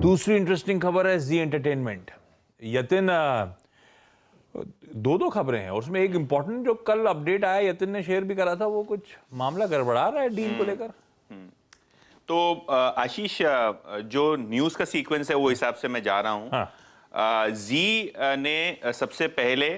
दूसरी इंटरेस्टिंग खबर है जी एंटरटेनमेंट। यतिन दो खबरें हैं और उसमें एक इंपॉर्टेंट जो कल अपडेट आया, यतिन ने शेयर भी करा था, वो कुछ मामला गड़बड़ा रहा है डील को लेकर। तो आशीष, जो न्यूज का सीक्वेंस है वो हिसाब से मैं जा रहा हूं। हाँ। जी ने सबसे पहले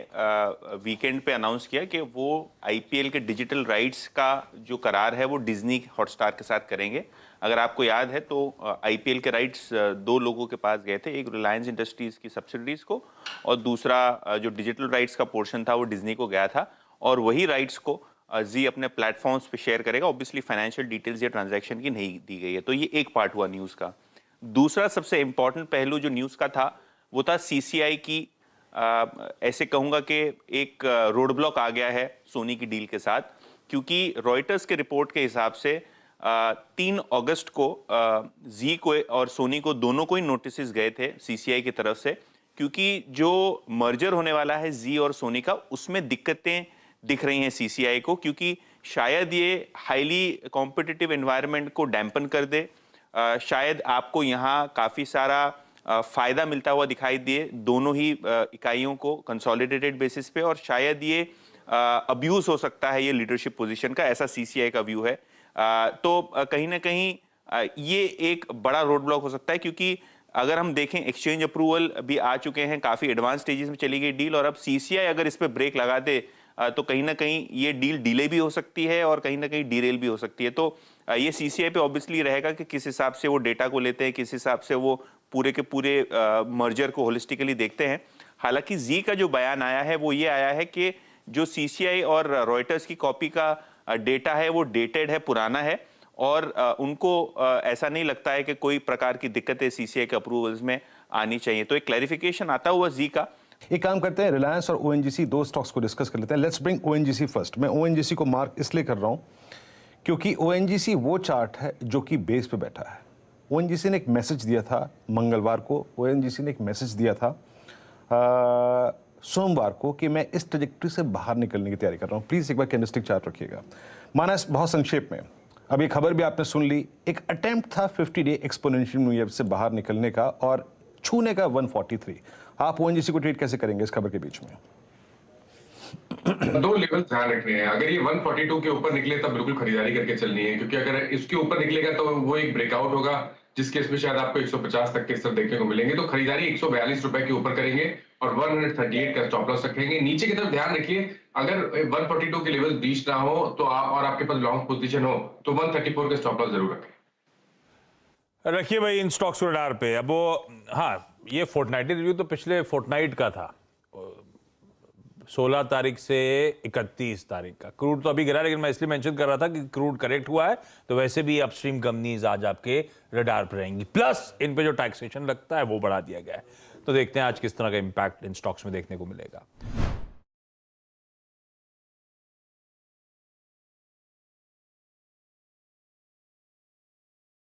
वीकेंड पे अनाउंस किया कि वो आईपीएल के डिजिटल राइट्स का जो करार है वो डिज्नी हॉटस्टार के साथ करेंगे। अगर आपको याद है तो आईपीएल के राइट्स दो लोगों के पास गए थे, एक रिलायंस इंडस्ट्रीज की सब्सिडीज को और दूसरा जो डिजिटल राइट्स का पोर्शन था वो डिज्नी को गया था, और वही राइट्स को जी अपने प्लेटफॉर्म्स पे शेयर करेगा। ऑब्वियसली फाइनेंशियल डिटेल्स या ट्रांजैक्शन की नहीं दी गई है, तो ये एक पार्ट हुआ न्यूज़ का। दूसरा सबसे इंपॉर्टेंट पहलू जो न्यूज़ का था वो था सीसीआई की, ऐसे कहूँगा कि एक रोड ब्लॉक आ गया है सोनी की डील के साथ, क्योंकि रॉयटर्स के रिपोर्ट के हिसाब से 3 अगस्त को जी को और सोनी को दोनों को ही नोटिस गए थे सीसीआई की तरफ से, क्योंकि जो मर्जर होने वाला है जी और सोनी का उसमें दिक्कतें दिख रही हैं सीसीआई को, क्योंकि शायद ये हाईली कॉम्पिटिटिव एनवायरनमेंट को डैम्पन कर दे, शायद आपको यहाँ काफ़ी सारा फायदा मिलता हुआ दिखाई दिए दोनों ही इकाइयों को कंसोलिडेटेड बेसिस पे, और शायद ये अब्यूज हो सकता है ये लीडरशिप पोजीशन का, ऐसा सीसीआई का व्यू है। तो कहीं ना कहीं ये एक बड़ा रोड ब्लॉक हो सकता है, क्योंकि अगर हम देखें एक्सचेंज अप्रूवल भी आ चुके हैं, काफ़ी एडवांस स्टेजेस में चली गई डील, और अब सीसीआई अगर इस पर ब्रेक लगा दे तो कहीं ना कहीं ये डील डिले भी हो सकती है और कहीं ना कहीं डीरेल भी हो सकती है। तो ये सीसीआई पे ऑब्वियसली रहेगा कि किस हिसाब से वो डेटा को लेते हैं, किस हिसाब से वो पूरे के पूरे मर्जर को होलिस्टिकली देखते हैं। हालांकि जी का जो बयान आया है वो ये आया है कि जो सीसीआई और रॉयटर्स की कॉपी का डेटा है वो डेटेड है, पुराना है, और उनको ऐसा नहीं लगता है कि कोई प्रकार की दिक्कतें सीसीआई के अप्रूवल्स में आनी चाहिए। तो एक क्लैरिफिकेशन आता हुआ जी का। एक काम करते हैं, रिलायंस और ओएनजीसी दो स्टॉक्स को डिस्कस कर लेते हैं। Let's bring ONGC first. मैं ओएनजीसी को मार्क इसलिए कर रहा हूं क्योंकि ओएनजीसी वो चार्ट है जो कि बेस पे बैठा है। ओएनजीसी ने एक मैसेज दिया था मंगलवार को, ओएनजीसी ने एक मैसेज दिया था सोमवार को कि मैं इस ट्रैजेक्टरी से बाहर निकलने की तैयारी कर रहा हूं। प्लीज एक बार कैंडलस्टिक चार्ट रखिएगा। माना बहुत संक्षेप में, अब ये खबर भी आपने सुन ली, एक अटेम्प्ट था 50 डे एक्सपोनेंशियल मूव से बाहर निकलने का और छूने का 143। आप ओएनजीसी को ट्रेड कैसे करेंगे इस खबर के बीच में? दो लेवल ध्यान रखने हैं। अगर ये 142 के ऊपर निकले तब बिल्कुल खरीदारी करके चलनी है, क्योंकि अगर इसके ऊपर निकलेगा तो वो एक ब्रेकआउट होगा जिसके इसमें शायद आपको 150 तक के स्तर देखने को मिलेंगे। तो खरीदारी 142 रुपए के ऊपर करेंगे और 138 का स्टॉप लॉस रखेंगे। नीचे की तरफ ध्यान रखिए, अगर 142 के लेवल ब्रीच ना हो तो आप और आपके पास लॉन्ग पोजीशन हो तो 134 का स्टॉप लॉस जरूर रखें। रखिए भाई इन स्टॉक्स रडार पे। अब वो हाँ, ये फोर्टनाइटली रिव्यू तो पिछले फोर्टनाइट का था, 16 तारीख से 31 तारीख का। क्रूड तो अभी गिरा, लेकिन मैं इसलिए मेंशन कर रहा था कि क्रूड करेक्ट हुआ है तो वैसे भी अपस्ट्रीम कंपनीज आज आपके रडार पर रहेंगी, प्लस इन पे जो टैक्सेशन लगता है वो बढ़ा दिया गया है। तो देखते हैं आज किस तरह का इंपैक्ट इन स्टॉक्स में देखने को मिलेगा।